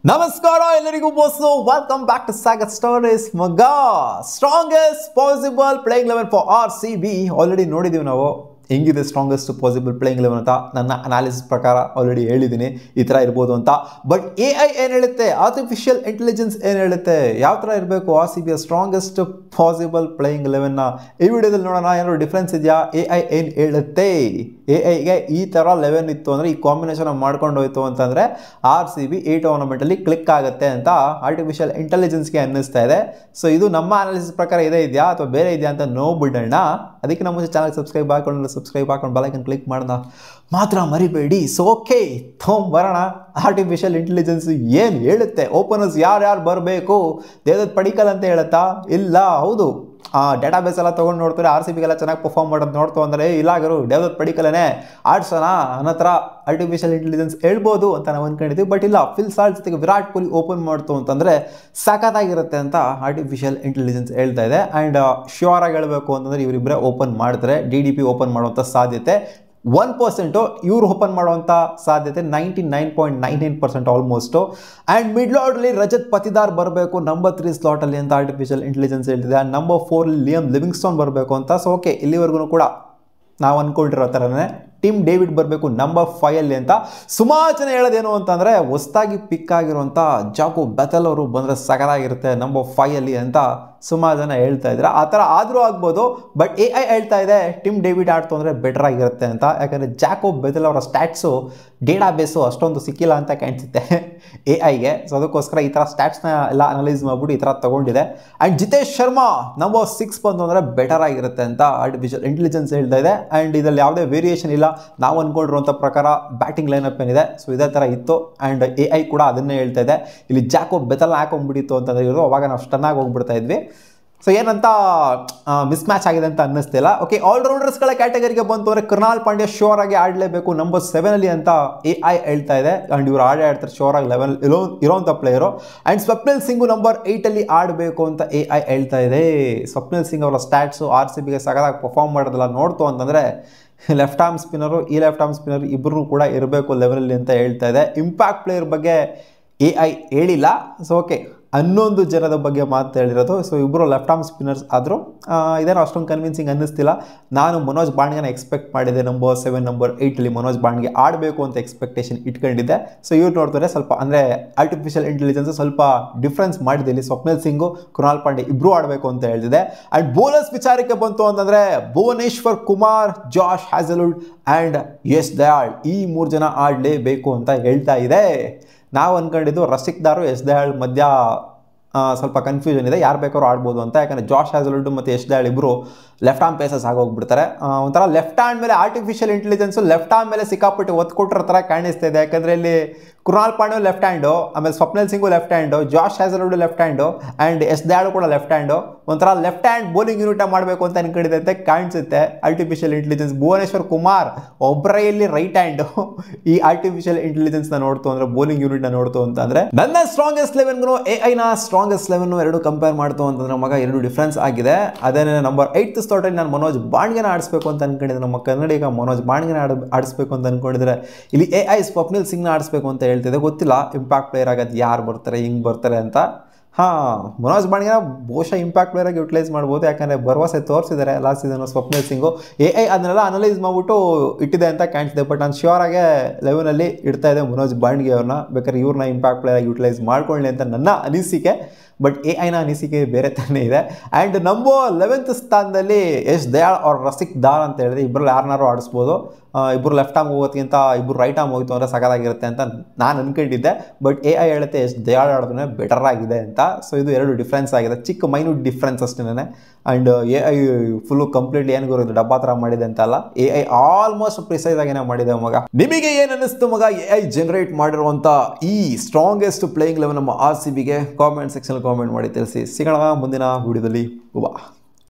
ನಮಸ್ಕಾರ ಎಲ್ಲರಿಗೂ boss welcome back to Sagar stories ಮಗ strongest possible playing 11 for RCB already ನೋಡಿದೀವಿ ನಾವು ಹೆಂಗಿದೆ ಸ್ಟ್ರಾಂಗೆಸ್ಟ್ ಪಾಸಿಬಲ್ ಪ್ಲೇಯಿಂಗ್ 11 ಅಂತ ನನ್ನ ಅನಾಲಿಸಿಸ್ ಪ್ರಕಾರ ಆಲ್ರೆಡಿ ಹೇಳಿದ್ದೀನಿ ಈ ಥರ ಇರ್ಬೋದು ಅಂತ ಬಟ್ AI ಏನು ಹೇಳುತ್ತೆ ಆರ್ಟಿಫಿಷಿಯಲ್ ಇಂಟೆಲಿಜೆನ್ಸ್ ಏನು ಹೇಳುತ್ತೆ ಯಾವ ಥರ ಇರಬೇಕು RCB ಸ್ಟ್ರಾಂಗೆಸ್ಟ್ ಪಾಸಿಬಲ್ ಪ್ಲೇಯಿಂಗ್ 11ನ ಈ ವಿಡಿಯೋದಲ್ಲಿ ನೋಡೋಣ ಏನಾದ್ರು ಡಿಫ್ರೆನ್ಸ್ ಇದೆಯಾ AI ಏನು ಹೇಳುತ್ತೆ AI ಈ ಥರ 11 ಇತ್ತು ಅಂದರೆ ಈ ಕಾಂಬಿನೇಷನ್ ಮಾಡ್ಕೊಂಡು ಹೋಯ್ತು ಅಂತಂದರೆ RCB ಈ ಟೂರ್ನಮೆಂಟಲ್ಲಿ ಕ್ಲಿಕ್ ಆಗುತ್ತೆ ಅಂತ ಆರ್ಟಿಫಿಷಿಯಲ್ ಇಂಟೆಲಿಜೆನ್ಸ್ಗೆ ಅನ್ನಿಸ್ತಾ ಇದೆ ಸೊ ಇದು ನಮ್ಮ ಅನಾಲಿಸಿಸ್ ಪ್ರಕಾರ ಇದೇ ಇದೆಯಾ ಅಥವಾ ಬೇರೆ ಇದೆಯಾ ಅಂತ ನೋಡ್ಬಿಡೋಣ ಅದಕ್ಕೆ ನಮ್ಮ ಮುಂಚೆ ಚಾನಲ್ ಸಬ್ಸ್ಕ್ರೈಬ್ ಹಾಕೊಂಡು ಬೆಲೈಕನ್ ಕ್ಲಿಕ್ ಮಾಡ್ದ ಮಾತ್ರ ಮರಿಬೇಡಿ ಸೊ ಓಕೆ ಬರೋಣ ಆರ್ಟಿಫಿಷಿಯಲ್ ಇಂಟೆಲಿಜೆನ್ಸ್ ಏನು ಹೇಳುತ್ತೆ ಓಪನರ್ಸ್ ಯಾರ್ಯಾರು ಬರಬೇಕು ದೇವದತ್ ಪಡಿಕಲ್ ಅಂತ ಹೇಳುತ್ತಾ ಇಲ್ಲ ಹೌದು ಡೇಟಾಬೇಸ್ ಎಲ್ಲ ತೊಗೊಂಡು ನೋಡ್ತಾರೆ RCBಗೆಲ್ಲ ಚೆನ್ನಾಗಿ ಪರ್ಫಾರ್ಮ್ ಮಾಡೋದು ನೋಡ್ತು ಅಂದರೆ ಇಲ್ಲಾಗರು ದೇವದತ್ ಪಡಿಕಲೇ ಆಡ್ಸೋಣ ಅನ್ನೋ ಥರ ಆರ್ಟಿಫಿಷಿಯಲ್ ಇಂಟೆಲಿಜೆನ್ಸ್ ಹೇಳ್ಬೋದು ಅಂತ ನಾವು ಅಂದ್ಕೊಂಡಿದ್ದೀವಿ ಬಟ್ ಇಲ್ಲ ಫಿಲ್ ಸಾಲ್ಟ್ ಜೊತೆಗೆ ವಿರಾಟ್ ಕೊಹ್ಲಿ ಓಪನ್ ಮಾಡ್ತು ಅಂತಂದರೆ ಸಖತ್ತಾಗಿರುತ್ತೆ ಅಂತ ಆರ್ಟಿಫಿಷಿಯಲ್ ಇಂಟೆಲಿಜೆನ್ಸ್ ಹೇಳ್ತಾ ಇದೆ ಆ್ಯಂಡ್ ಶ್ಯೂರ್ ಆಗಿ ಹೇಳಬೇಕು ಅಂತಂದರೆ ಇವರಿಬ್ಬರೇ ಓಪನ್ ಮಾಡ್ತಾರೆ DDP ಓಪನ್ ಮಾಡುವಂಥ ಸಾಧ್ಯತೆ 1% ಇವ್ರು ಓಪನ್ ಮಾಡುವಂಥ ಸಾಧ್ಯತೆ 99.99% ಆಲ್ಮೋಸ್ಟು ಆ್ಯಂಡ್ ಮಿಡ್ಲ್ ಆರ್ಡರ್ಲಿ ರಜತ್ ಪತಿದಾರ್ ಬರಬೇಕು ನಂಬರ್ 3 ಸ್ಲಾಟಲ್ಲಿ ಅಂತ ಆರ್ಟಿಫಿಷಿಯಲ್ ಇಂಟೆಲಿಜೆನ್ಸ್ ಹೇಳ್ತಿದೆ ನಂಬರ್ 4 ಲಿಯಮ್ ಲಿವಿಂಗ್ಸ್ಟೋನ್ ಬರಬೇಕು ಅಂತ ಸೊ ಓಕೆ ಇಲ್ಲಿವರೆಗೂ ಕೂಡ ನಾವು ಅಂದ್ಕೊಂಡಿರೋ ಥರನೇ ಟಿಮ್ ಡೇವಿಡ್ ಬರಬೇಕು ನಂಬರ್ 5 ಅಂತ ಸುಮಾರು ಜನ ಹೇಳೋದೇನು ಅಂತಂದರೆ ಹೊಸದಾಗಿ ಪಿಕ್ ಆಗಿರುವಂಥ ಜಾಕೋ ಬೆಥೆಲ್ ಅವರು ಬಂದರೆ ಸಗದಾಗಿರುತ್ತೆ ನಂಬರ್ 5 ಅಂತ ಸುಮಾರು ಜನ ಹೇಳ್ತಾ ಇದ್ದಾರೆ ಆ ಥರ ಆದರೂ ಆಗ್ಬೋದು ಬಟ್ AI ಹೇಳ್ತಾ ಇದೆ ಟಿಮ್ ಡೇವಿಡ್ ಆಡ್ತು ಅಂದರೆ ಬೆಟರ್ ಆಗಿರುತ್ತೆ ಅಂತ ಯಾಕಂದರೆ ಜಾಕೋ ಬೆಥೆಲ್ ಅವರ ಸ್ಟ್ಯಾಟ್ಸು ಡೇಟಾಬೇಸು ಅಷ್ಟೊಂದು ಸಿಕ್ಕಿಲ್ಲ ಅಂತ ಕಾಣಿಸುತ್ತೆ AIಗೆ ಸೊ ಅದಕ್ಕೋಸ್ಕರ ಈ ಥರ ಸ್ಟ್ಯಾಟ್ಸ್ನ ಎಲ್ಲ ಅನಲೈಸ್ ಮಾಡಿಬಿಟ್ಟು ಈ ಥರ ತೊಗೊಂಡಿದೆ ಆ್ಯಂಡ್ ಜಿತೇಶ್ ಶರ್ಮಾ ನಂಬರ್ 6 ಬಂತು ಅಂದರೆ ಬೆಟರ್ ಆಗಿರುತ್ತೆ ಅಂತ ಆರ್ಟಿಫಿಷಿಯಲ್ ಇಂಟೆಲಿಜೆನ್ಸ್ ಹೇಳ್ತಾ ಇದೆ ಆ್ಯಂಡ್ ಇದರಲ್ಲಿ ಯಾವುದೇ ವೇರಿಯೇಷನ್ ಇಲ್ಲ ನಾವು ಅಂದ್ಕೊಂಡಿರುವಂಥ ಪ್ರಕಾರ ಬ್ಯಾಟಿಂಗ್ ಲೈನಪ್ ಏನಿದೆ ಸೊ ಇದೇ ಥರ ಇತ್ತು ಆ್ಯಂಡ್ AI ಕೂಡ ಅದನ್ನೇ ಹೇಳ್ತಾ ಇದೆ ಇಲ್ಲಿ ಜಾಕೋ ಬೆಥೆಲ್ ಹಾಕೊಂಡ್ಬಿಟ್ಟಿತ್ತು ಅಂತಂದ್ರೆ ಇವರು ಅವಾಗ ನಾವು ಸ್ಟನ್ನಾಗಿ ಹೋಗ್ಬಿಡ್ತಾ ಇದ್ವಿ ಸೊ ಏನಂತ ಮಿಸ್ ಮ್ಯಾಚ್ ಆಗಿದೆ ಅಂತ ಅನ್ನಿಸ್ತಿಲ್ಲ ಓಕೆ ಆಲ್ರೌಂಡರ್ಸ್ಗಳ ಕ್ಯಾಟಗರಿಗೆ ಬಂತು ಅಂದರೆ ಕೃಣಾಲ್ ಪಾಂಡ್ಯ ಶೋರ್ ಆಗಿ ಆಡಲೇಬೇಕು ನಂಬರ್ 7 ಅಂತ AI ಹೇಳ್ತಾ ಇದೆ ಆ್ಯಂಡ್ ಇವರು ಆಡ್ತಾರೆ ಶೋರ್ ಆಗಿ ಲೆವೆಲ್ ಇರೋಂಥ player and Swapnil Singhu number 8 ಆಡಬೇಕು ಅಂತ AI ಹೇಳ್ತಾ ಇದೆ ಸ್ವಪ್ನಿಲ್ ಸಿಂಗ್ ಅವರ ಸ್ಟ್ಯಾಟ್ಸು RCBಗೆ ಸಗದಾಗಿ ಪರ್ಫಾರ್ಮ್ ಮಾಡೋದಲ್ಲ ನೋಡ್ತು ಅಂತಂದರೆ left arm spinner left arm spinner ಇಬ್ಬರು ಕೂಡ ಇರಬೇಕು ಲೆವೆಲಲ್ಲಿ ಅಂತ ಹೇಳ್ತಾ ಇದೆ ಇಂಪ್ಯಾಕ್ಟ್ ಪ್ಲೇಯರ್ ಬಗ್ಗೆ AI ಹೇಳಿಲ್ಲ ಸೊ ಓಕೆ 11 ಜನದ ಬಗ್ಗೆ ಮಾತು ಹೇಳಿರೋದು ಸೊ ಇಬ್ಬರು ಲೆಫ್ಟ್ ಆರ್ಮ್ ಸ್ಪಿನ್ನರ್ಸ್ ಆದರೂ ಇದೇನೋ ಅಷ್ಟೊಂದು ಕನ್ವಿನ್ಸಿಂಗ್ ಅನ್ನಿಸ್ತಿಲ್ಲ ನಾನು ಮನೋಜ್ ಬಾಂಡ್ಗೆನ ಎಕ್ಸ್ಪೆಕ್ಟ್ ಮಾಡಿದ್ದೆ ನಂಬರ್ 7 ನಂಬರ್ 8 ಮನೋಜ್ ಬಾಂಡ್ಗೆ ಆಡಬೇಕು ಅಂತ ಎಕ್ಸ್ಪೆಕ್ಟೇಷನ್ ಇಟ್ಕೊಂಡಿದ್ದೆ ಸೊ ಇವ್ರು ನೋಡ್ತಾರೆ ಸ್ವಲ್ಪ ಅಂದರೆ ಆರ್ಟಿಫಿಷಿಯಲ್ ಇಂಟೆಲಿಜೆನ್ಸ್ ಸ್ವಲ್ಪ ಡಿಫ್ರೆನ್ಸ್ ಮಾಡಿದೆ ಇಲ್ಲಿ ಸ್ವಪ್ನಿಲ್ ಸಿಂಗು ಕೃಣಾಲ್ ಪಾಂಡೆ ಇಬ್ಬರು ಆಡಬೇಕು ಅಂತ ಹೇಳ್ತಿದೆ ಆ್ಯಂಡ್ ಬೌಲರ್ಸ್ ವಿಚಾರಕ್ಕೆ ಬಂತು ಅಂತಂದರೆ Bhuvneshwar Kumar Josh Hazlewood and Yash Dayal ಈ 3 ಜನ ಆಡಲೇಬೇಕು ಅಂತ ಹೇಳ್ತಾ ಇದೆ ನಾವು ಅಂದ್ಕೊಂಡಿದ್ದು ರಸಿಕ್ದಾರು ಯಶ್ ದಯಾಳ್ ಮಧ್ಯ ಸ್ವಲ್ಪ ಕನ್ಫ್ಯೂಷನ್ ಇದೆ ಯಾರು ಬೇಕಾದ್ರೂ ಆಡ್ಬೋದು ಅಂತ ಯಾಕಂದರೆ ಜಾಶ್ ಹ್ಯಾಸಲ್ವುಡ್ ಮತ್ತು ಯಶ್ ದಯಾಳ್ ಇಬ್ಬರು ಲೆಫ್ಟ್ ಆರ್ಮ್ ಪೇಸಸ್ ಆಗೋಗ್ಬಿಡ್ತಾರೆ ಒಂಥರ ಲೆಫ್ಟ್ ಹ್ಯಾಂಡ್ ಮೇಲೆ ಆರ್ಟಿಫಿಷಿಯಲ್ ಇಂಟೆಲಿಜೆನ್ಸು ಲೆಫ್ಟ್ ಆರ್ಮ್ ಮೇಲೆ ಸಿಕ್ಕಾಪಟ್ಟು ಒತ್ತು ಕೊಟ್ಟಿರೋ ಥರ ಕಾಣಿಸ್ತಾ ಇದೆ ಯಾಕಂದರೆ ಇಲ್ಲಿ ಕೃಣಾಲ್ ಪಾಂಡ್ಯ ಲೆಫ್ಟ್ ಹ್ಯಾಂಡು ಆಮೇಲೆ Swapnil Singhu left hand Josh Hazlewood left hand and Yash Dayal ಕೂಡ ಲೆಫ್ಟ್ ಹ್ಯಾಂಡು ಒಂಥರ ಲೆಫ್ಟ್ ಹ್ಯಾಂಡ್ ಬೌಲಿಂಗ್ ಯೂನಿಟ್ ಮಾಡಬೇಕು ಅಂತ ಅನ್ಕೊಂಡಿದೆ ಅಂತ ಕಾಣಿಸುತ್ತೆ ಆರ್ಟಿಫಿಷಿಯಲ್ ಇಂಟೆಲಿಜೆನ್ಸ್ ಭುವನೇಶ್ವರ್ ಕುಮಾರ್ ಒಬ್ಬರೇ ಇಲ್ಲಿ ರೈಟ್ ಹ್ಯಾಂಡು ಈ ಆರ್ಟಿಫಿಷಿಯಲ್ ಇಂಟೆಲಿಜೆನ್ಸ್ನ ನೋಡ್ತು ಅಂದರೆ ಬೌಲಿಂಗ್ ಯೂನಿಟ್ನ ನೋಡ್ತು ಅಂತಂದರೆ ನನ್ನ ಸ್ಟ್ರಾಂಗೆಸ್ಟ್ 11ಗೂ AIನ ಸ್ಟ್ರಾಂಗೆಸ್ಟ್ 11 ಎರಡು ಕಂಪೇರ್ ಮಾಡ್ತು ಅಂತಂದ್ರೆ ಮಗ ಎರಡು ಡಿಫ್ರೆನ್ಸ್ ಆಗಿದೆ ಅದೇನೇ ನಂಬರ್ 8 ಸ್ಲಾಟಲ್ಲಿ ನಾನು ಮನೋಜ್ ಬಾಂಡ್ಗೆನ ಆಡಿಸ್ಬೇಕು ಅಂತ ಅನ್ಕೊಂಡಿದ್ದೆ ನಮ್ಮ ಕನ್ನಡಿಗ ಮನೋಜ್ ಬಾಂಡ್ಗೆನ ಆಡಿಸ್ಬೇಕು ಅಂತ ಅನ್ಕೊಂಡಿದ್ರೆ ಇಲ್ಲಿ AI ಸ್ವಪ್ನಿಲ್ ಸಿಂಗ್ನ ಆಡಿಸ್ಬೇಕು ಅಂತ ಹೇಳ್ತಿದ್ದೆ ಗೊತ್ತಿಲ್ಲ ಇಂಪ್ಯಾಕ್ಟ್ ಪ್ಲೇಯರ್ ಆಗೋದು ಯಾರು ಬರ್ತಾರೆ ಹಿಂಗೆ ಬರ್ತಾರೆ ಅಂತ ಮನೋಜ್ ಬಾಂಡ್ಗೆನ ಬಹುಶಃ ಇಂಪ್ಯಾಕ್ಟ್ ಪ್ಲೇಯರ್ ಆಗಿ ಯುಟಿಲೈಸ್ ಮಾಡ್ಬೋದು ಯಾಕಂದರೆ ಭರವಸೆ ತೋರಿಸಿದ್ದಾರೆ last season Swapnil Singhu AI ಅದನ್ನೆಲ್ಲ ಅನಲೈಸ್ ಮಾಡಿಬಿಟ್ಟು ಇಟ್ಟಿದೆ ಅಂತ ಕಾಣಿಸಿದೆ ಬಟ್ ನಾನು ಶ್ಯೂರ್ ಆಗಿ 11 ಇಡ್ತಾ ಇದೆ ಮನೋಜ್ ಬಾಂಡ್ಗೆ ಅವ್ರನ್ನ ಬೇಕಾದ್ರೆ ಇವ್ರನ್ನ ಇಂಪ್ಯಾಕ್ಟ್ ಪ್ಲೇಯರ್ ಆಗಿ ಯುಟಿಲೈಸ್ ಮಾಡ್ಕೊಳ್ಳಿ ಅಂತ ನನ್ನ ಅನಿಸಿಕೆ ಬಟ್ AIನ ಅನಿಸಿಕೆ ಬೇರೆ ತಾನೇ ಇದೆ ಆ್ಯಂಡ್ ನಂಬರ್ 11th ಸ್ಥಾನದಲ್ಲಿ ಯಶ್ ದಯಾಳ್ ಅವ್ರ ರಸಿಕ್ ದಾರ್ ಅಂತ ಹೇಳಿದ್ರೆ ಇಬ್ಬರು ಯಾರನ್ನಾರು ಆಡಿಸ್ಬೋದು ಇಬ್ಬರು ಲೆಫ್ಟ್ ಆರ್ಮ್ ಹೋಗೋದಕ್ಕಿಂತ ಇಬ್ಬರು ರೈಟ್ ಆರ್ಮ್ ಹೋಯ್ತು ಅಂದರೆ ಸಗದಾಗಿರುತ್ತೆ ಅಂತ ನಾನು ಅಂದ್ಕೊಂಡಿದ್ದೆ ಬಟ್ AI ಹೇಳುತ್ತೆ ಯಶ್ ದಯಾಳ್ ಆಡೋದನ್ನೇ ಬೆಟರ್ ಆಗಿದೆ ಅಂತ ಸೊ ಇದು ಎರಡು ಡಿಫ್ರೆನ್ಸ್ ಆಗಿದೆ ಚಿಕ್ಕ ಮೈನ್ಯೂಟ್ ಡಿಫ್ರೆನ್ಸ್ ಅಷ್ಟೇ ಆ್ಯಂಡ್ AI ಫುಲ್ಲು ಕಂಪ್ಲೀಟ್ಲಿ ಏನು ಗುರು ಡಬ್ಬಾ ಥರ ಮಾಡಿದೆ ಅಂತಲ್ಲ AI ಆಲ್ಮೋಸ್ಟ್ ಪ್ರಿಸೈಸ್ ಆಗಿನೇ ಮಾಡಿದೆ ಮಗ ನಿಮಗೆ ಏನು ಅನ್ನಿಸ್ತು ಮಗ AI ಜನರೇಟ್ ಮಾಡಿರುವಂಥ ಈ ಸ್ಟ್ರಾಂಗೆಸ್ಟ್ ಪ್ಲೇಯಿಂಗ್ 11 ನಮ್ಮ RCBಗೆ ಕಾಮೆಂಟ್ ಸೆಕ್ಷನ್ ಕಾಮೆಂಟ್ ಮಾಡಿ ತಿಳಿಸಿ ಸಿಗೋಣ ಮುಂದಿನ ವಿಡಿಯೋದಲ್ಲಿ